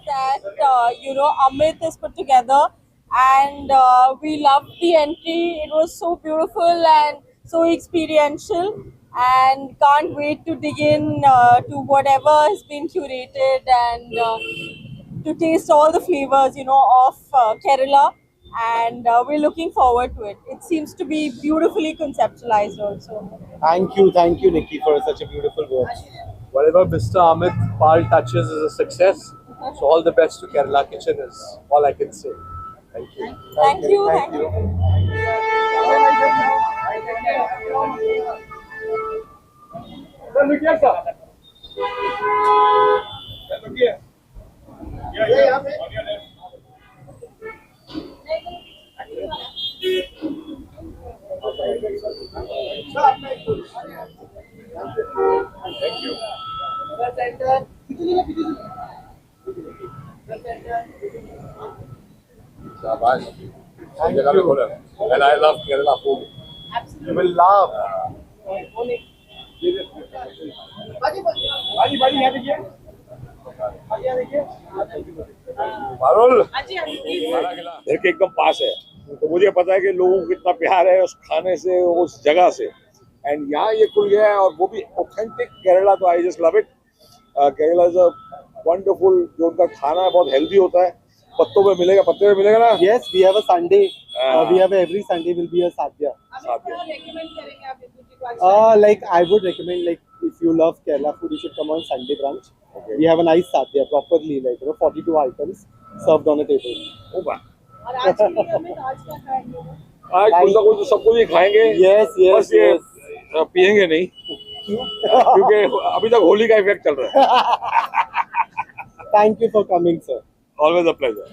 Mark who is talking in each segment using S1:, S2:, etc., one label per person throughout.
S1: That Amit is put together, and we loved the entry. It was so beautiful and so experiential, and can't wait to dig in to whatever has been curated and to taste all the flavors of Kerala. And we're looking forward to it. It seems to be beautifully conceptualized also.
S2: Thank you, Nikki, for such a beautiful work.
S3: Whatever Mr. Amit Pal touches is a success. So all the best to Kerala Kitchen is all I can say. Thank you.
S1: Thank you.
S2: Thank you.
S3: Shabash. And I love Kerala food.
S2: You will love.
S3: Parul घर के एकदम पास है तो मुझे पता है कि लोगों को कितना प्यार है उस खाने से उस जगह से एंड यहाँ ये खुल गया है और वो भी ऑथेंटिक केरला तो I just love it Kerala is a wonderful जो उनका खाना है बहुत हेल्दी होता है पत्तों पे मिलेगा पत्ते पे मिलेगा ना
S2: Yes, we have a Sunday. We have every Sunday will be a sadhya. Like I would recommend, like if you love Kerala food, you should come on Sunday brunch.
S3: Okay.
S2: We have a nice sadhya, properly, like 42 items served on a table.
S3: ओ बा आज कुछ ना कुछ तो सब कुछ ही खाएंगे
S2: Yes,
S3: बस ये पियेंगे नहीं क्योंकि अभी तक होली का इफेक्ट चल रहा है
S2: Thank you for coming, sir.
S3: Always a pleasure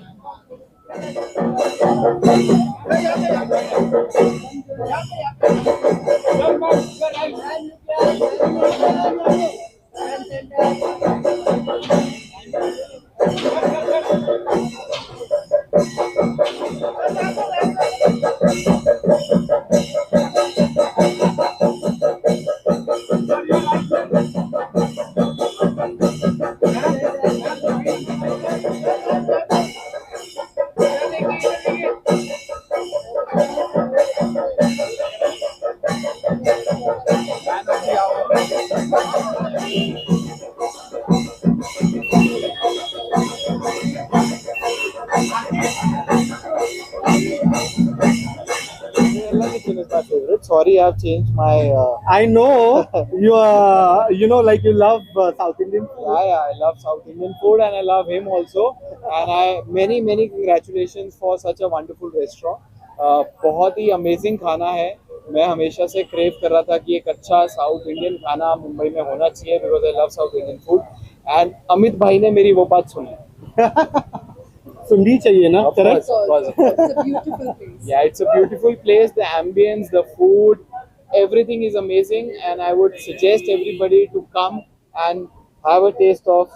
S2: Kerala kitchen is my favorite. Sorry, I've changed my.
S4: I know you know, like you love South Indian food.
S2: Yeah, I love South Indian food and I love him also. And I many congratulations for such a wonderful restaurant. बहुत ही amazing खाना है. मैं हमेशा से crave कर रहा था कि एक अच्छा साउथ इंडियन खाना मुंबई में होना चाहिए because I love south Indian food and Amit भाई ने मेरी वो बात सुनी.
S4: सुननी चाहिए ना,
S2: Of
S4: correct?
S2: course.
S1: It's a beautiful place.
S2: Yeah, it's a beautiful place. The ambience, the food, everything is amazing, and I would suggest everybody to come and have a taste of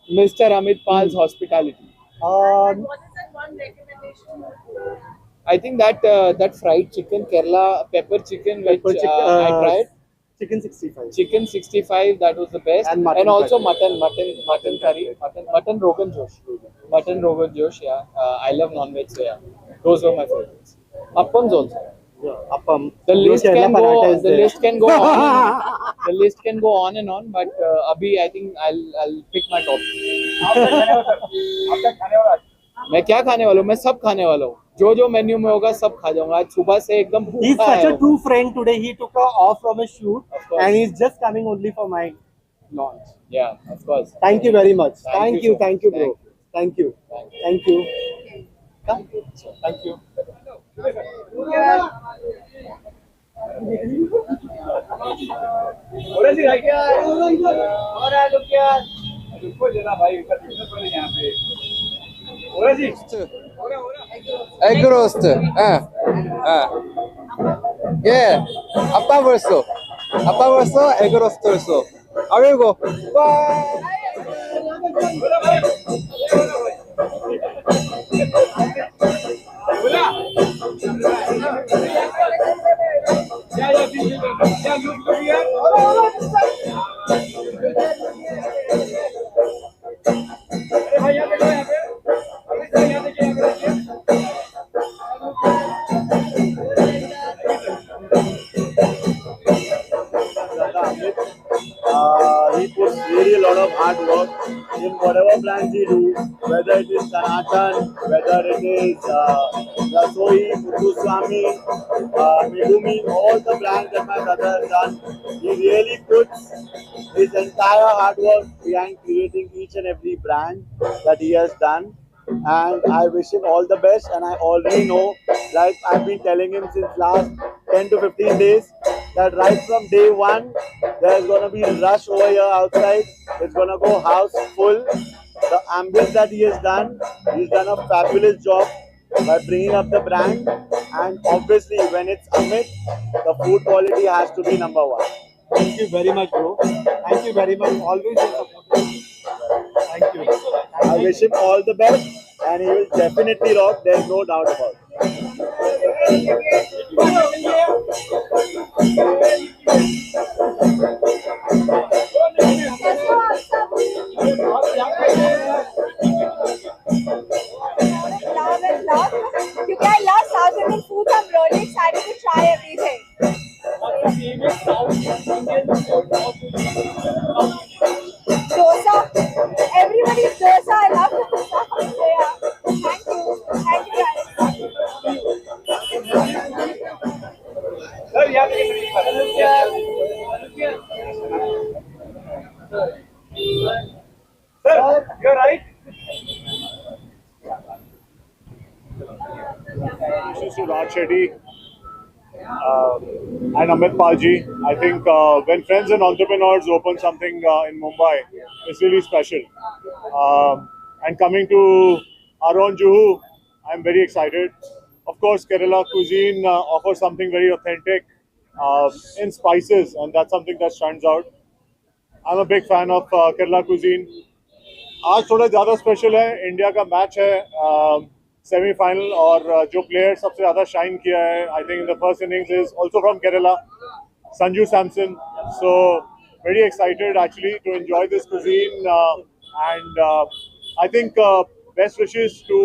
S2: Mr. Amit Pal's hospitality.
S1: What is that one recommendation?
S2: I think that fried chicken, Kerala pepper chicken, which
S4: Pepper chicken,
S2: I tried.
S4: Chicken 65.
S2: Chicken 65, that was the best,
S4: And mutton
S2: also
S4: curry.
S2: mutton curry, mutton Rogan Josh. Yeah, I love non-veg, so yeah, those were my favorites. Appams also.
S4: Yeah, appam.
S2: The list
S4: Kerala
S2: can
S4: paratha
S2: go.
S4: is
S2: The
S4: there.
S2: list can go on. The list can go on and on, but abhi I think I'll pick my top. मैं क्या खाने वाला हूँ? मैं सब खाने वाला हूँ. जो मेन्यू में होगा सब खा जाऊंगा. आज सुबह से एकदम
S4: He's
S2: भूखा
S4: such
S2: है.
S4: a true friend today. He took off from his shoot
S2: Of course.
S4: and he's just coming only for my launch.
S2: Yeah, of course.
S4: Thank you very much.
S2: Thank you so
S4: Thank you,
S2: much.
S4: bro. Thank you.
S2: Thank you.
S4: Thank you. Come. Thank you.
S2: बोले जी भाई क्या और है लोग क्या रुको जरा भाई कंफ्यूजन पड़े यहाँ पे बोले जी
S5: Egg roast. Yeah. Apa verso? Apa verso? Egg roast verso. I will go. Bye.
S2: बोला क्या लुक यार अरे भाई यहाँ देखो यहाँ पे अरे यहाँ देखिए यहाँ पे
S4: He puts really a lot of hard work in whatever plans he do, whether it is Sanatan, whether it is Rasoi, Muthuswamy, Megumi, all the brands that my brother has done. He really puts his entire hard work behind creating each and every brand that he has done. And I wish him all the best. And I already know, like I've been telling him since last 10 to 15 days, that right from day one, there's gonna be rush over here outside. It's gonna go house full. The ambience that he has done, he's done a fabulous job by bringing up the brand. And obviously, when it's Amit, the food quality has to be number one.
S6: Thank you very much, bro. Thank you very much. Always your support. Thank you.
S4: I wish him all the best, and he will definitely rock. There's no doubt about it.
S1: Love and love. Because I love South Indian food, I'm really excited to try everything. Dosa. Everybody's dosa. I love dosa. So yeah. Thank you. Thank you guys.
S2: Sir यहाँ देखिए sir you're right
S7: This is Raj Shetty and Amit Palji. I think when friends and entrepreneurs open something in Mumbai, it's really special. And coming to our own Juhu, I'm very excited. Of course, Kerala cuisine offers something very authentic in spices, and that's something that stands out. I'm a big fan of Kerala cuisine. आज थोड़ा ज़्यादा special है India का match है semifinal और जो player सबसे ज़्यादा शाइन किया है I think in the first innings is also from Kerala Sanju Samson so very excited actually to enjoy this cuisine and I think best wishes to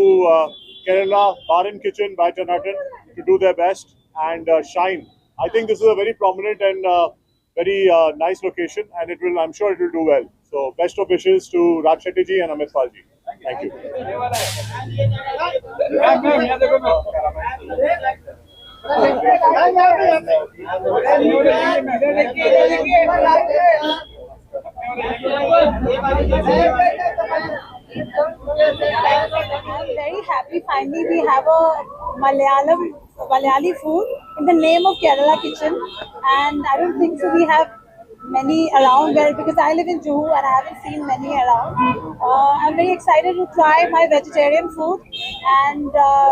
S7: Kerala Bar and Kitchen by Janatan to do their best and shine. I think this is a very prominent and very nice location, and I'm sure it will do well. So best of wishes to Raj Shetty ji and Amit Pal ji. Thank you.
S2: Ma'am यहाँ देखो
S1: I'm very happy. Finally, we have a Malayali food in the name of Kerala Kitchen, and I don't think so. We have many around there because I live in Juhu and I haven't seen many around. I'm very excited to try my vegetarian food, and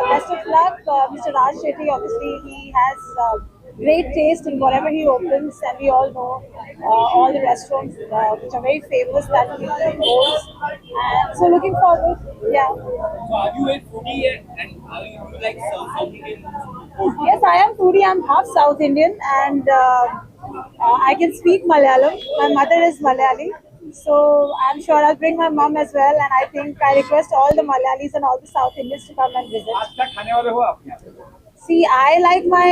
S1: best of luck, Mr. Raj Shetty. Obviously, he has great taste in whatever he opens, and we all know all the restaurants which are very famous that he holds. And so, looking forward. Yeah.
S8: So are you a foodie and are you like South Indian food?
S1: Yes, I am foodie. I'm half South Indian, and I can speak Malayalam. My mother is Malayali, so I'm sure I'll bring my mom as well. And I think I request all the Malayalis and all the South Indians to come and visit.
S2: आज क्या खाने वाले हो आप यहाँ पे
S1: See, I like my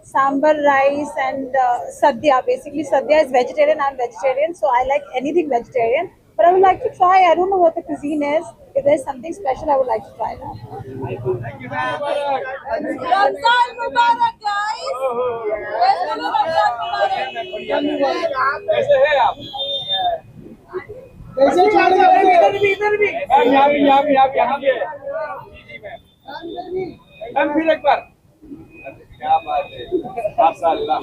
S1: sambar rice and sadhya. Basically, sadhya is vegetarian. I'm vegetarian, so I like anything vegetarian. But I would like to try. I don't know what the cuisine is. If there's something special, I would like to try that. Ramzan Mubarak, guys!
S2: कैसे है आप इधर भी ma'am यहाँ भी जी जी ma'am ma'am फिर एक बार क्या बात है, माशाल्लाह।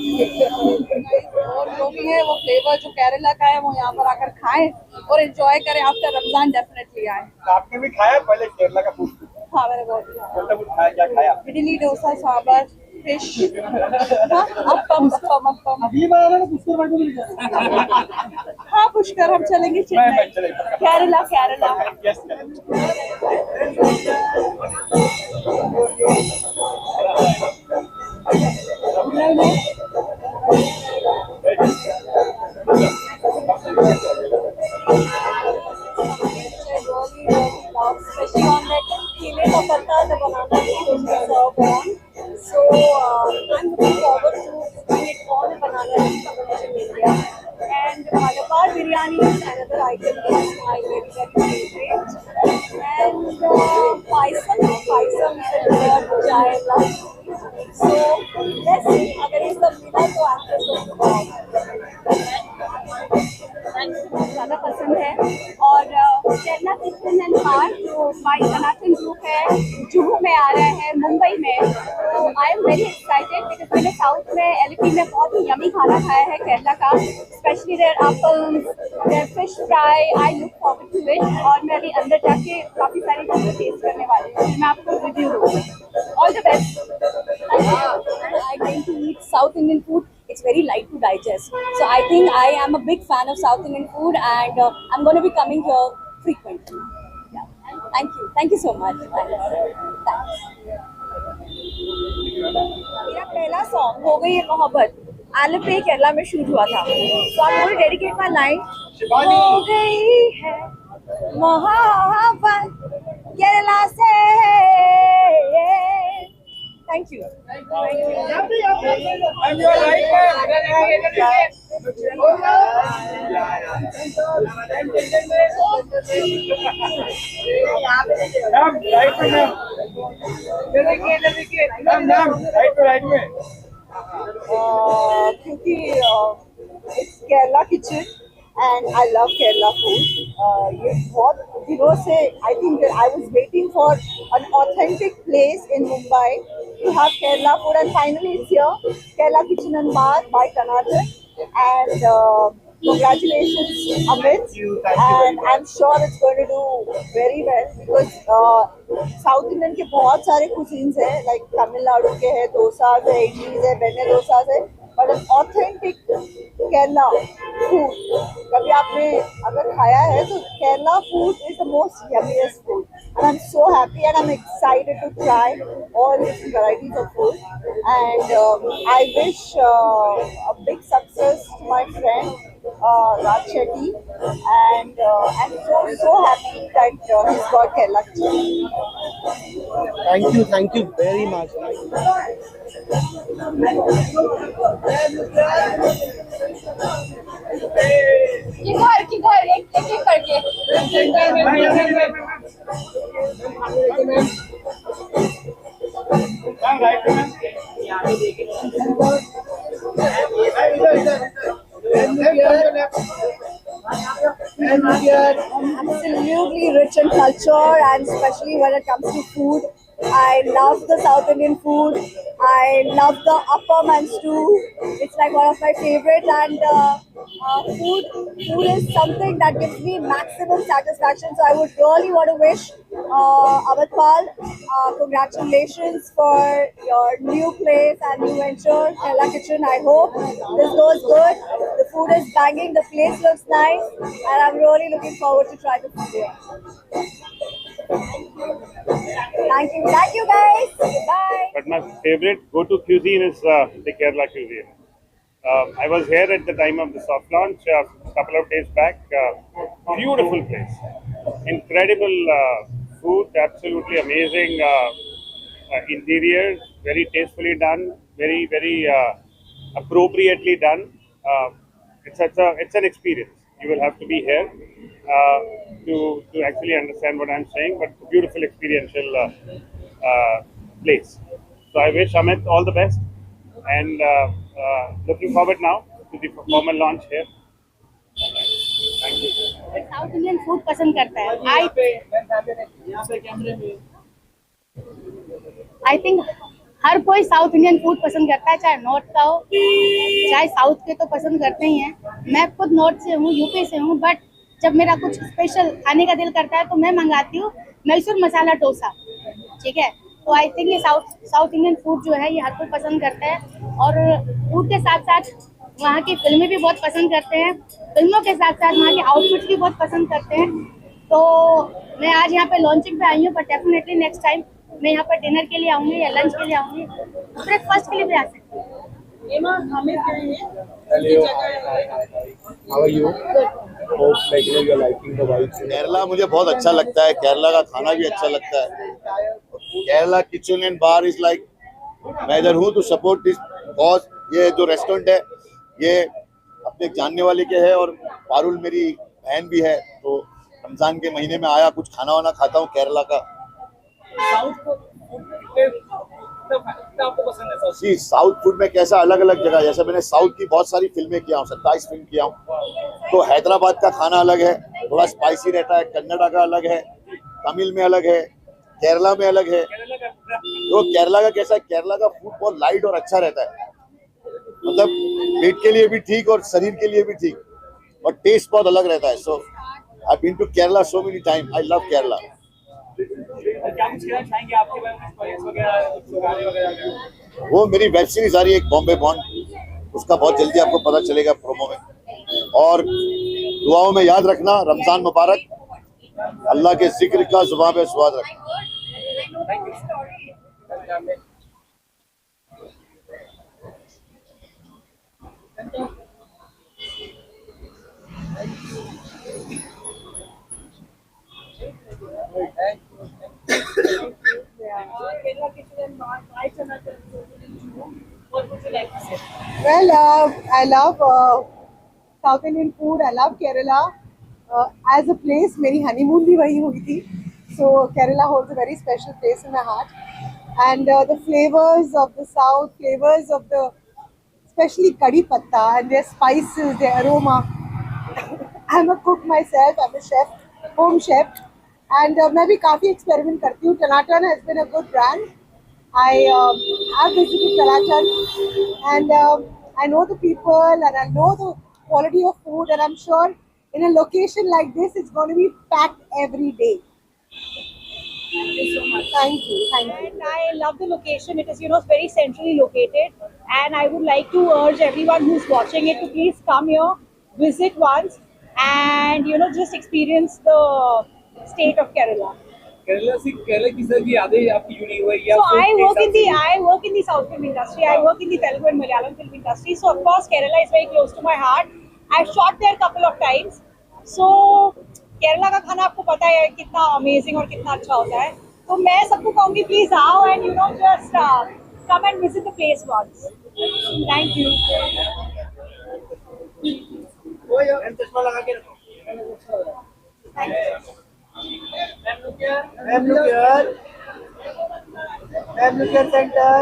S1: और जो भी है वो फ्लेवर जो केरला का है वो यहाँ पर आकर खाएं और एंजॉय करें। आफ्टर रमजान डेफिनेटली आए।
S6: आपने भी खाया पहले केरला का फूड?
S1: हाँ मैंने बहुत खाया।
S6: केरला फूड खाया, क्या खाया?
S1: इडली डोसा सांबर फिश अप्पम अप्पम अप्पम।
S6: अभी बना रहे पुष्कर भाई को मिल गया।
S1: हाँ पुष्कर हम चलेंगे Chennai Kerala Kerala.
S6: Yes
S1: Especially on that keele ka patta, the banana leaf which we serve on. So I'm looking forward to doing it on a banana leaf combination in India. And Malabar biryani is another item that is my very very favorite. And paisam is a dessert which I love. So let's see, अगर ये सब मिला तो I'm just going to buy. ज़्यादा पसंद है और Kerala kitchen and बार जो बाई सनातन ग्रुप है जुहू में आ रहा है मुंबई में, तो I am very excited because मैंने साउथ में एलपी में बहुत ही यमी खाना खाया है केरला का, specially there apples there fish fry. I look forward to it और मैं अभी अंदर जाके काफ़ी सारी चीज़ें टेस्ट करने वाली हूँ, मैं आपको रिव्यू दूँगी। All the best. I going to eat south Indian food. It's very light to digest. So I think I am a big fan of South Indian food and I'm going to be coming here frequently. Yeah. Thank you. Thank you so much. Thanks. मेरा पहला song हो गई है मोहब्बत आलपे केरला में shoot हुआ था. So I'm going to dedicate my life. हो गई है मोहब्बत केरला से. Thank you. क्योंकि it's Kerala kitchen and I love Kerala food. ये बहुत दिनों से I think that I was waiting for an authentic place in Mumbai to have Kerala food and finally it's here. Kerala Kitchen and Bar by Tanatan and congratulations Amit. And I'm sure it's going to do very well because South Indian के बहुत सारे cuisines हैं, like Tamil Nadu के है dosas है, idlis है, बेने dosas है, but an authentic Kerala food कभी आपने अगर खाया है तो Kerala food is the most yummiest food and I'm so happy and I'm excited to try all different varieties of food and I wish a big success to my friend Raj Shetty and I'm so happy that he's got Kerala kitchen.
S6: Thank you very much.
S1: किधर एक एक करके absolutely rich in culture and especially when it comes to food. I love the South Indian food. I love the appam and stew. It's like one of my favorites and food is something that gives me maximum satisfaction. So I would really want to wish Avatpal congratulations for your new place and new venture, Kerala Kitchen. I hope this goes good. The food is banging, the place looks nice and I'm really looking forward to try the food here. Thank you guys. Bye.
S7: But my favorite go-to cuisine is the Kerala cuisine. I was here at the time of the soft launch a couple of days back. Beautiful place, incredible food, absolutely amazing interiors, very tastefully done, very appropriately done. It's an experience. You will have to be here to actually understand what I'm saying. But beautiful experiential place. So I wish Amit all the best and looking forward now to the formal launch here. Thank you.
S1: South Indian food पसंद करता है. I think
S9: हर कोई south Indian food पसंद करता है, चाहे north का हो चाहे साउथ के, तो पसंद करते ही हैं। मैं खुद नॉर्थ से हूँ, यूपी से हूँ, बट जब मेरा कुछ स्पेशल खाने का दिल करता है तो मैं मंगाती हूँ मैसूर मसाला डोसा, ठीक है। तो आई थिंक ये साउथ इंडियन फूड जो है ये हर कोई पसंद करता है, और फूड के साथ साथ वहाँ की फिल्में भी बहुत पसंद करते हैं, फिल्मों के साथ साथ वहाँ के आउटफिट्स भी बहुत पसंद करते हैं। तो मैं आज यहाँ पे लॉन्चिंग पे आई हूँ, बट डेफिनेटली नेक्स्ट टाइम मैं यहाँ पर डिनर के लिए आऊँगी या लंच के लिए आऊँगी, ब्रेकफास्ट के लिए भी आ सकती हूँ।
S5: How are you? Hope like you are liking the vibes.
S4: Kerala मुझे बहुत अच्छा लगता है, केरला का खाना भी अच्छा लगता है। Kerala kitchen and bar is like, मैं इधर हूँ तो सपोर्ट दिस कॉज। ये जो रेस्टोरेंट है ये अपने जानने वाले के है, और पारुल मेरी बहन भी है, तो रमजान के महीने में आया कुछ खाना वाना खाता हूँ केरला का।
S8: आपको पसंद है
S4: सी साउथ फूड में कैसा अलग अलग जगह, जैसे मैंने साउथ की बहुत सारी फिल्में किया हूँ, 27 फिल्म किया हूँ, तो हैदराबाद का खाना अलग है, थोड़ा स्पाइसी रहता है, कन्नड़ा का अलग है, तमिल में अलग है, केरला में अलग है। तो केरला का कैसा है, केरला का फूड बहुत लाइट और अच्छा रहता है, मतलब पेट के लिए भी ठीक और शरीर के लिए भी ठीक, और टेस्ट बहुत अलग रहता है। So I been to Kerala so many time, I love Kerala.
S8: क्या कुछ कहना चाहेंगे आपके बारे में, एक्सपीरियंस वगैरह, कुछ गाने वगैरह?
S4: वो मेरी वेब सीरीज आ रही है एक, बॉम्बे बॉन्ड, उसका बहुत जल्दी आपको पता चलेगा प्रोमो में। और दुआओं में याद रखना, रमजान मुबारक, अल्लाह के जिक्र का जुबान पे स्वाद रखना।
S1: Well, I love South Indian food. I love Kerala. As a place, मेरी honeymoon भी वही हुई थी. So Kerala holds a very special place in my heart. And the flavors of the South, flavors of the, especially kadhi patta and their spices, their aroma. I'm a cook myself. I'm a chef, home chef. And मैं भी काफ़ी experiment करती हूँ. Tanatan has been a good brand. I have visited Kalachan, and I know the people and I know the quality of food, and I'm sure in a location like this it's going to be packed every day. Thank you so much. Thank you.
S10: And I love the location. It is, very centrally located, and I would like to urge everyone who's watching it to please come here, visit once, and just experience the state of Kerala.
S8: Kerala की sir की यादें आपकी जुड़ी हुई है?
S10: So I work in the South film industry. I work in the Telugu and Malayalam film industry. So of course Kerala is very close to my heart. I've shot there a couple of times. So Kerala का खाना आपको पता है कितना amazing और कितना अच्छा होता है. तो मैं सबको कहूँगी प्लीज आओ and just come and visit the place once. Thank you.
S8: चश्मा लगा के रखो.
S10: Thank you.
S6: Look here center.